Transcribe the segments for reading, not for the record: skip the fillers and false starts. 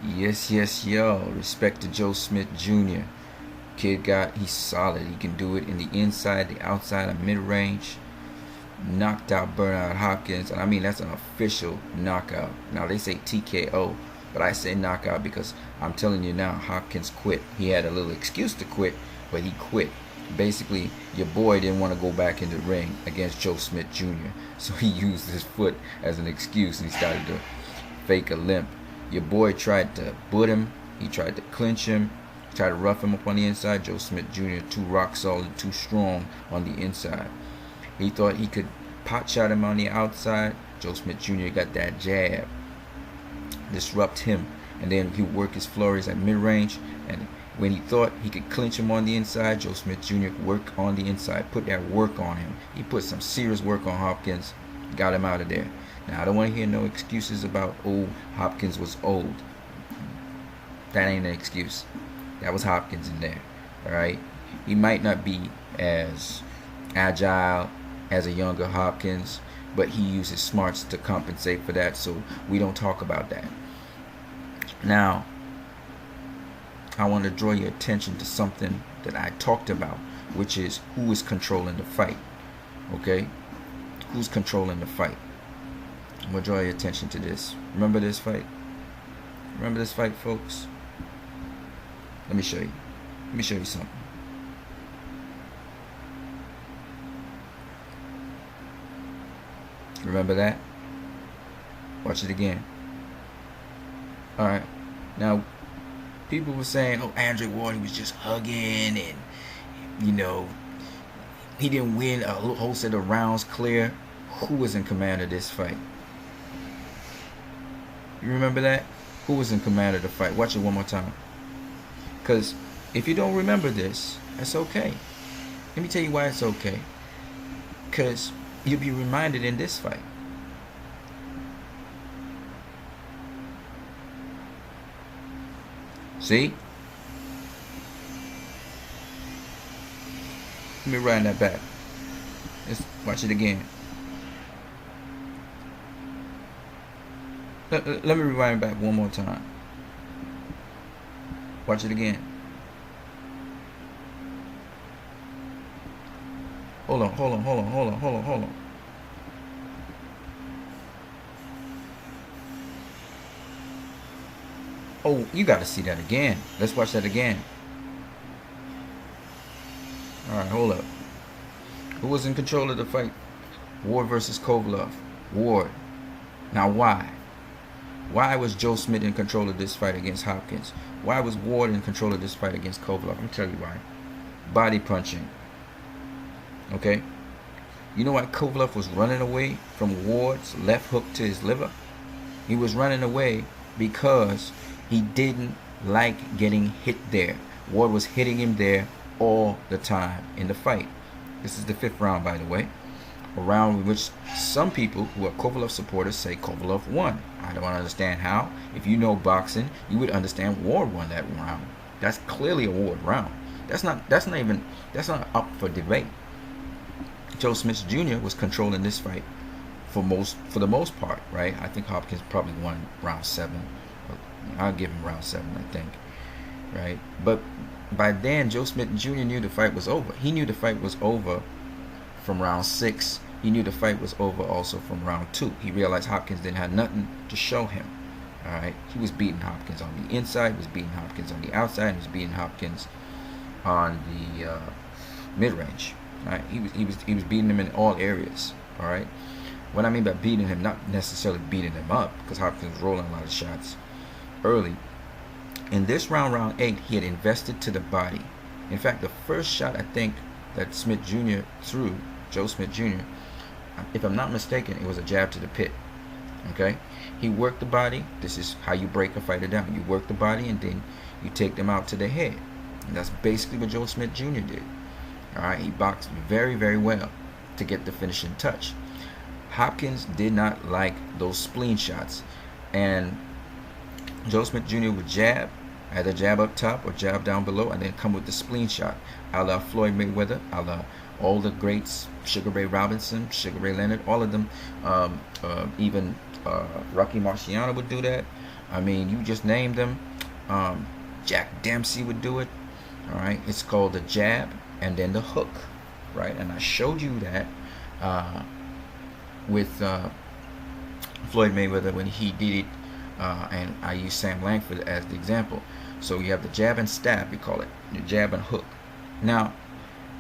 Yes, yo. Respect to Joe Smith Jr. He's solid. He can do it in the inside, the outside, and mid range. Knocked out Bernard Hopkins, and I mean that's an official knockout. Now they say TKO, but I say knockout because I'm telling you now, Hopkins quit. He had a little excuse to quit, but he quit. Basically, your boy didn't want to go back in the ring against Joe Smith Jr., so he used his foot as an excuse and he started to fake a limp. Your boy tried to butt him. He tried to clinch him. Tried to rough him up on the inside. Joe Smith Jr. too rock solid, too strong on the inside. He thought he could pot shot him on the outside. Joe Smith Jr. got that jab, disrupt him, and then he would work his flurries at mid-range. And when he thought he could clinch him on the inside, Joe Smith Jr. work on the inside, put that work on him. He put some serious work on Hopkins, got him out of there. Now I don't want to hear no excuses about Hopkins was old. That ain't an excuse. That was Hopkins in there. All right, he might not be as agile as a younger Hopkins, but he uses smarts to compensate for that, so we don't talk about that. Now, I want to draw your attention to something that I talked about, which is who is controlling the fight. Okay? Who's controlling the fight? I'm going to draw your attention to this. Remember this fight? Remember this fight, folks? Let me show you. Let me show you something. Remember that? Watch it again. Alright. Now, people were saying, Andre Ward, he was just hugging and, he didn't win a whole set of rounds clear. Who was in command of this fight? You remember that? Who was in command of the fight? Watch it one more time. Because if you don't remember this, that's okay. Let me tell you why it's okay. Because you'll be reminded in this fight. See? Let me run that back. Let's watch it again. Let me rewind back one more time. Watch it again. Hold on. Oh, you got to see that again. Let's watch that again. Alright, hold up. Who was in control of the fight? Ward versus Kovalev. Ward. Now why? Why was Joe Smith in control of this fight against Hopkins? Why was Ward in control of this fight against Kovalev? I'm going to tell you why. Body punching. Okay? You know why Kovalev was running away from Ward's left hook to his liver? He was running away because he didn't like getting hit there. Ward was hitting him there all the time in the fight. This is the 5th round, by the way. A round in which some people who are Kovalev supporters say Kovalev won. I don't understand how. If you know boxing, you would understand Ward won that round. That's clearly a Ward round. That's not up for debate. Joe Smith Jr. was controlling this fight for the most part, right? I think Hopkins probably won round 7. I'll give him round 7, I think, right? But by then, Joe Smith Jr. knew the fight was over. He knew the fight was over from round 6. He knew the fight was over also from round 2. He realized Hopkins didn't have nothing to show him. All right, he was beating Hopkins on the inside, he was beating Hopkins on the outside, and he was beating Hopkins on the mid-range. All right, he was beating him in all areas. All right, what I mean by beating him, not necessarily beating him up, because Hopkins was rolling a lot of shots early. In this round 8, he had invested to the body. In fact, the first shot I think that Smith Jr. threw, Joe Smith Jr., if I'm not mistaken, it was a jab to the pit. Okay, he worked the body. This is how you break a fighter down. You work the body and then you take them out to the head. And that's basically what Joe Smith Jr. did. All right, he boxed very, very well to get the finishing touch. Hopkins did not like those spleen shots, and Joe Smith Jr. would jab, either jab up top or jab down below, and then come with the spleen shot, a la Floyd Mayweather, a la all the greats, Sugar Ray Robinson, Sugar Ray Leonard, all of them, even Rocky Marciano would do that. I mean, you just named them. Jack Dempsey would do it. All right, it's called the jab and then the hook, right? And I showed you that with Floyd Mayweather when he did it, and I use Sam Langford as the example. So you have the jab and stab, we call it, the jab and hook. Now,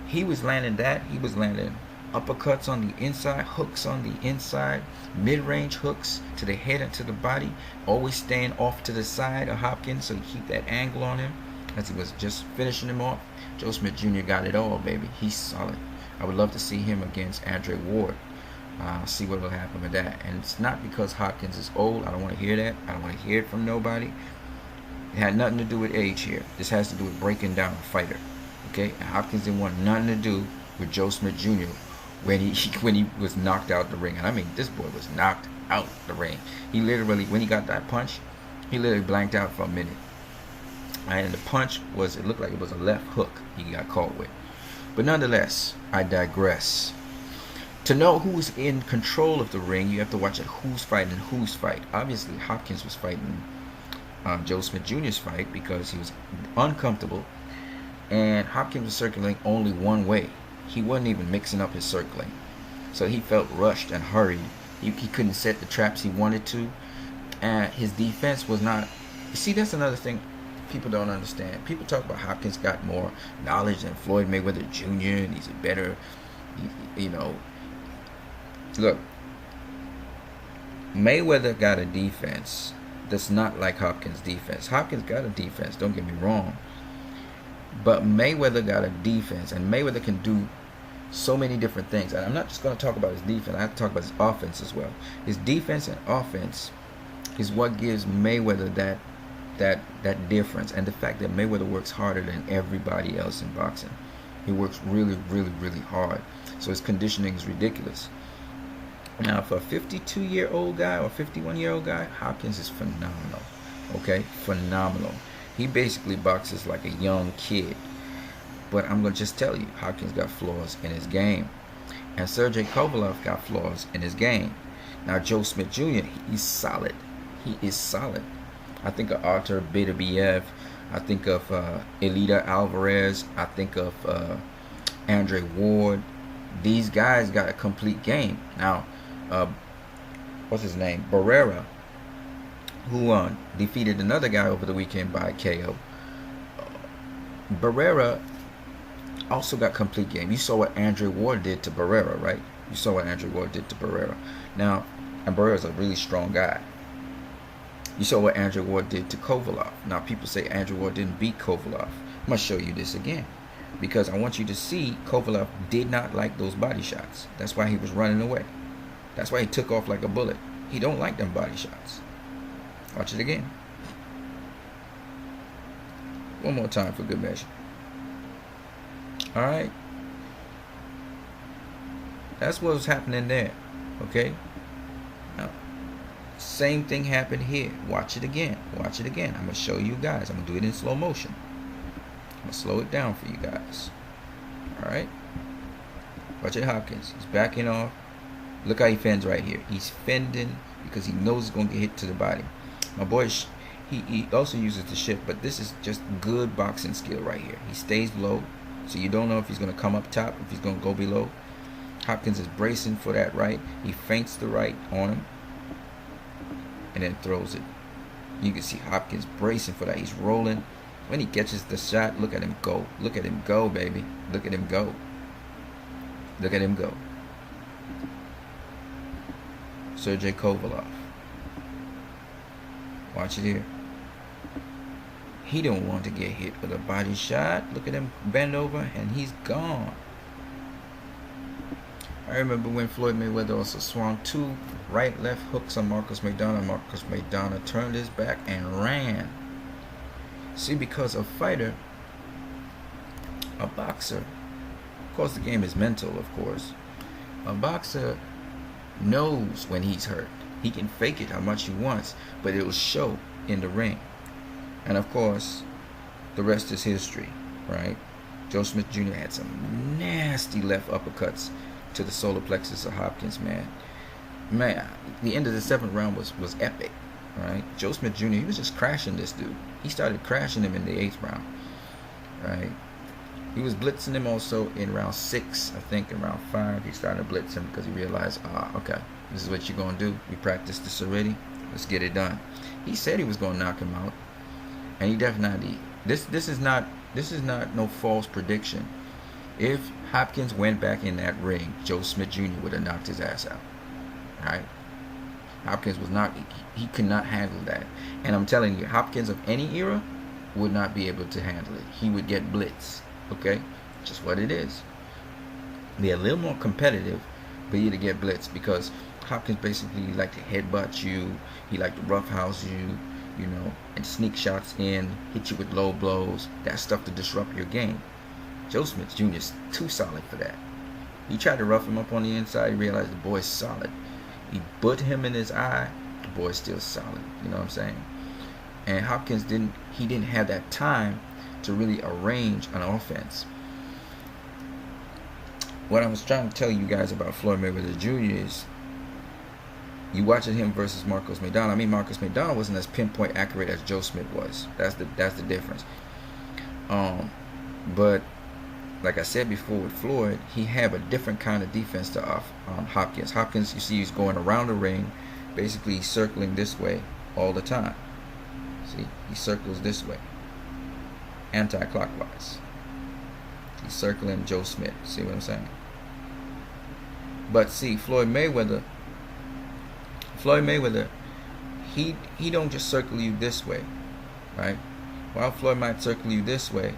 he was landing that. He was landing uppercuts on the inside, hooks on the inside, mid-range hooks to the head and to the body, always staying off to the side of Hopkins so he keep that angle on him as he was just finishing him off. Joe Smith Jr. got it all, baby. He's solid. I would love to see him against Andre Ward. See what will happen with that. And it's not because Hopkins is old. I don't want to hear that. I don't want to hear it from nobody. It had nothing to do with age here. This has to do with breaking down a fighter. Okay? And Hopkins didn't want nothing to do with Joe Smith Jr. when he was knocked out the ring. And I mean, this boy was knocked out the ring. He literally, when he got that punch, he literally blanked out for a minute. And the punch was, it looked like it was a left hook he got caught with. But nonetheless, I digress. To know who's in control of the ring, you have to watch it who's fighting whose fight. Obviously, Hopkins was fighting Joe Smith Jr.'s fight because he was uncomfortable. And Hopkins was circling only one way. He wasn't even mixing up his circling. So he felt rushed and hurried. He couldn't set the traps he wanted to. And his defense was not... You see, that's another thing people don't understand. People talk about Hopkins got more knowledge than Floyd Mayweather Jr. and he's a better, you know... Look, Mayweather got a defense that's not like Hopkins' defense. Hopkins got a defense, don't get me wrong. But Mayweather got a defense, and Mayweather can do so many different things. And I'm not just going to talk about his defense. I have to talk about his offense as well. His defense and offense is what gives Mayweather that difference, and the fact that Mayweather works harder than everybody else in boxing. He works really, really, really hard. So his conditioning is ridiculous. Now, for a 52-year-old guy or 51-year-old guy, Hopkins is phenomenal. Okay? Phenomenal. He basically boxes like a young kid. But I'm going to just tell you, Hopkins got flaws in his game. And Sergey Kovalev got flaws in his game. Now, Joe Smith Jr., he's solid. He is solid. I think of Artur Beterbiev. I think of Elida Alvarez. I think of Andre Ward. These guys got a complete game. Now, what's his name? Barrera, who defeated another guy over the weekend by KO. Barrera also got complete game. You saw what Andre Ward did to Barrera, right? You saw what Andre Ward did to Barrera. Now, and Barrera's a really strong guy. You saw what Andre Ward did to Kovalev. Now, people say Andre Ward didn't beat Kovalev. I'm going to show you this again, because I want you to see Kovalev did not like those body shots. That's why he was running away. That's why he took off like a bullet. He don't like them body shots. Watch it again. One more time for good measure. All right. That's what was happening there. Okay. Now, same thing happened here. Watch it again. Watch it again. I'm going to show you guys. I'm going to do it in slow motion. I'm going to slow it down for you guys. All right. Watch it, Hopkins. He's backing off. Look how he fends right here. He's fending because he knows he's going to get hit to the body. My boy, he also uses the shift, but this is just good boxing skill right here. He stays low, so you don't know if he's going to come up top, if he's going to go below. Hopkins is bracing for that right. He feints the right on him and then throws it. You can see Hopkins bracing for that. He's rolling. When he catches the shot, look at him go. Look at him go, baby. Look at him go. Look at him go. Sergey Kovalev. Watch it here. He don't want to get hit with a body shot. Look at him bend over and he's gone. I remember when Floyd Mayweather also swung two right-left hooks on Marcos Maidana. Marcos Maidana turned his back and ran. See, because a fighter, a boxer, of course the game is mental, of course. A boxer knows when he's hurt. He can fake it how much he wants, but it will show in the ring. And of course, the rest is history, right? Joe Smith Jr. had some nasty left uppercuts to the solar plexus of Hopkins, man. Man, the end of the 7th round was epic. right? Joe Smith Jr., he was just crashing this dude. He started crashing him in the 8th round, right? He was blitzing him also in round 6, I think. In round 5, he started to blitz him because he realized, okay, this is what you're going to do. We practiced this already. Let's get it done. He said he was going to knock him out, and he definitely. This is not no false prediction. If Hopkins went back in that ring, Joe Smith Jr. would have knocked his ass out. Right? Hopkins was not. He could not handle that, and I'm telling you, Hopkins of any era would not be able to handle it. He would get blitzed. Okay, just what it is. Be a little more competitive, but you to get blitzed because Hopkins basically liked to headbutt you. He liked to roughhouse you, you know, and sneak shots in, hit you with low blows. That stuff to disrupt your game. Joe Smith Jr. is too solid for that. He tried to rough him up on the inside. He realized the boy's solid. He put him in his eye. The boy's still solid. You know what I'm saying? And Hopkins didn't have that time to really arrange an offense. What I was trying to tell you guys about Floyd Mayweather Jr. is you watching him versus Marcos Maidana. I mean, Marcos Maidana wasn't as pinpoint accurate as Joe Smith was. That's the difference. But like I said before with Floyd, he had a different kind of defense to Hopkins. Hopkins, you see, he's going around the ring, basically circling this way all the time. See, he circles this way, anti-clockwise. He's circling Joe Smith. See what I'm saying? But see, Floyd Mayweather, he don't just circle you this way, right? While Floyd might circle you this way,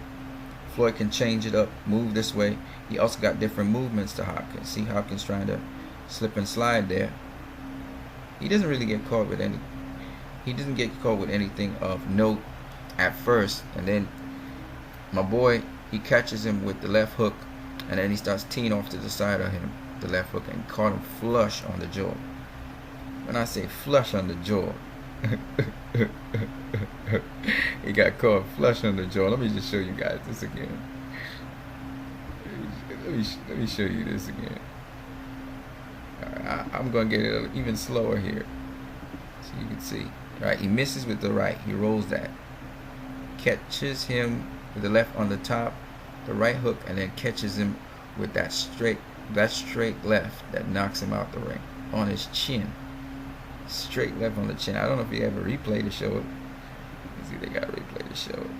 Floyd can change it up, move this way. He also got different movements to Hopkins. See, Hopkins trying to slip and slide there. He doesn't really get caught with any. He doesn't get caught with anything of note at first, and then my boy, he catches him with the left hook, and then he starts teeing off to the side of him, the left hook, and caught him flush on the jaw. When I say flush on the jaw, he got caught flush on the jaw. Let me just show you guys this again. Let me show you this again. I'm going to get it even slower here so you can see. All right, he misses with the right. He rolls that. Catches him with the left on the top, the right hook, and then catches him with that straight left that knocks him out the ring on his chin. Straight left on the chin. I don't know if you have a replay to show it. Let's see, they got a replay to show it.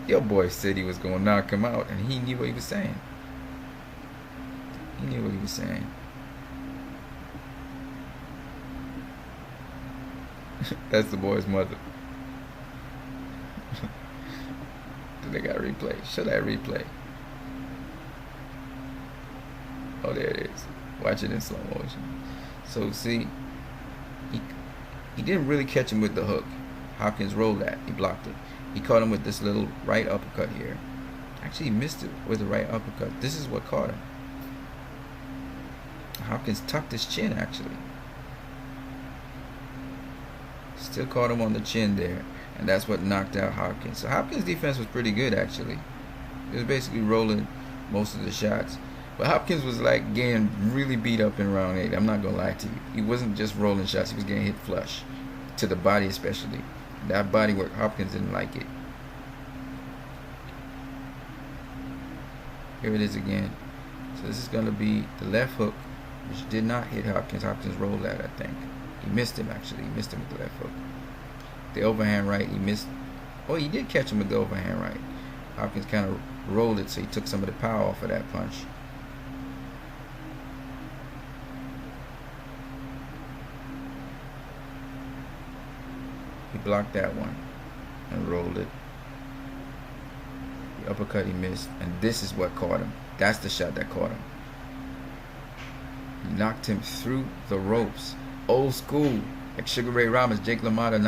Your boy said he was gonna knock him out, and he knew what he was saying. He knew what he was saying. That's the boy's mother. They got a replay. Show that replay. Oh, there it is. Watch it in slow motion. So see, he didn't really catch him with the hook. Hopkins rolled that. He blocked it. He caught him with this little right uppercut here. Actually, he missed it with the right uppercut. This is what caught him. Hopkins tucked his chin, actually. Still caught him on the chin there. And that's what knocked out Hopkins. So Hopkins' defense was pretty good, actually. He was basically rolling most of the shots. But Hopkins was like getting really beat up in round 8. I'm not going to lie to you. He wasn't just rolling shots. He was getting hit flush. To the body especially. That body work, Hopkins didn't like it. Here it is again. So this is going to be the left hook, which did not hit Hopkins. Hopkins rolled that, I think. He missed him, actually. He missed him with the left hook. The overhand right, he missed. Oh, he did catch him with the overhand right. Hopkins kind of rolled it, so he took some of the power off of that punch. He blocked that one and rolled it. The uppercut he missed, and this is what caught him. That's the shot that caught him. He knocked him through the ropes. Old school, like Sugar Ray Robinson, Jake LaMotta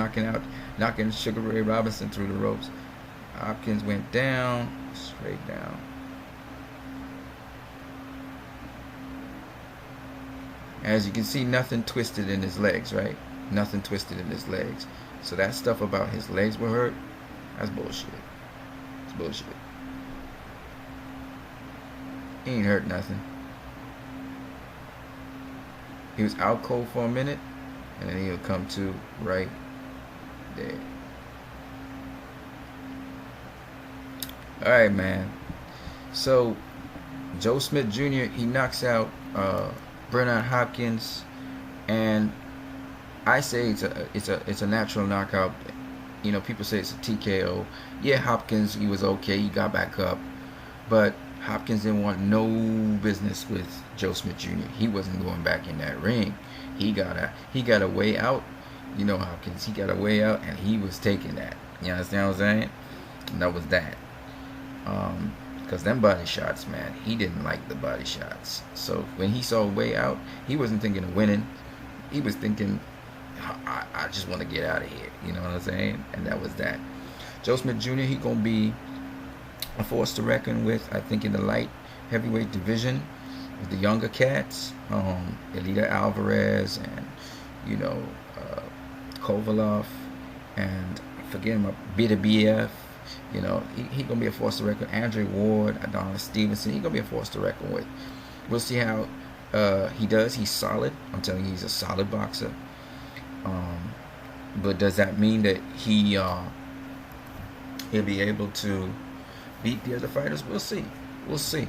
knocking Sugar Ray Robinson through the ropes. Hopkins went down, straight down. As you can see, nothing twisted in his legs, right? Nothing twisted in his legs. So that stuff about his legs were hurt, that's bullshit. It's bullshit. He ain't hurt nothing. He was out cold for a minute, and then he'll come to right there. All right, man. So Joe Smith Jr. he knocks out Bernard Hopkins, and I say it's a natural knockout. You know, people say it's a TKO. Yeah, Hopkins, he was okay. He got back up, but Hopkins didn't want no business with Joe Smith Jr. He wasn't going back in that ring. He got a way out. You know, Hopkins, he got a way out, and he was taking that. You understand what I'm saying? And that was that. Because them body shots, man, he didn't like the body shots. So when he saw a way out, he wasn't thinking of winning. He was thinking, I just want to get out of here. You know what I'm saying? And that was that. Joe Smith Jr., he going to be a force to reckon with, I think, in the light heavyweight division with the younger cats. Elita Alvarez and, you know, Kovalev and, forget him, BF. You know, he going to be a force to reckon. Andre Ward, Adonis Stevenson, he going to be a force to reckon with. We'll see how he does. He's solid. I'm telling you, he's a solid boxer. But does that mean that he'll be able to beat the other fighters? We'll see. We'll see.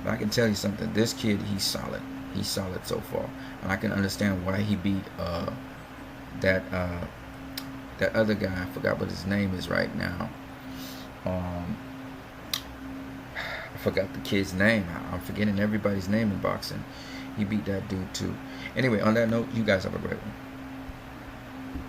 But I can tell you something. This kid, he's solid. He's solid so far. And I can understand why he beat that other guy. I forgot what his name is right now. I forgot the kid's name. I'm forgetting everybody's name in boxing. He beat that dude too. Anyway, on that note, you guys have a great one.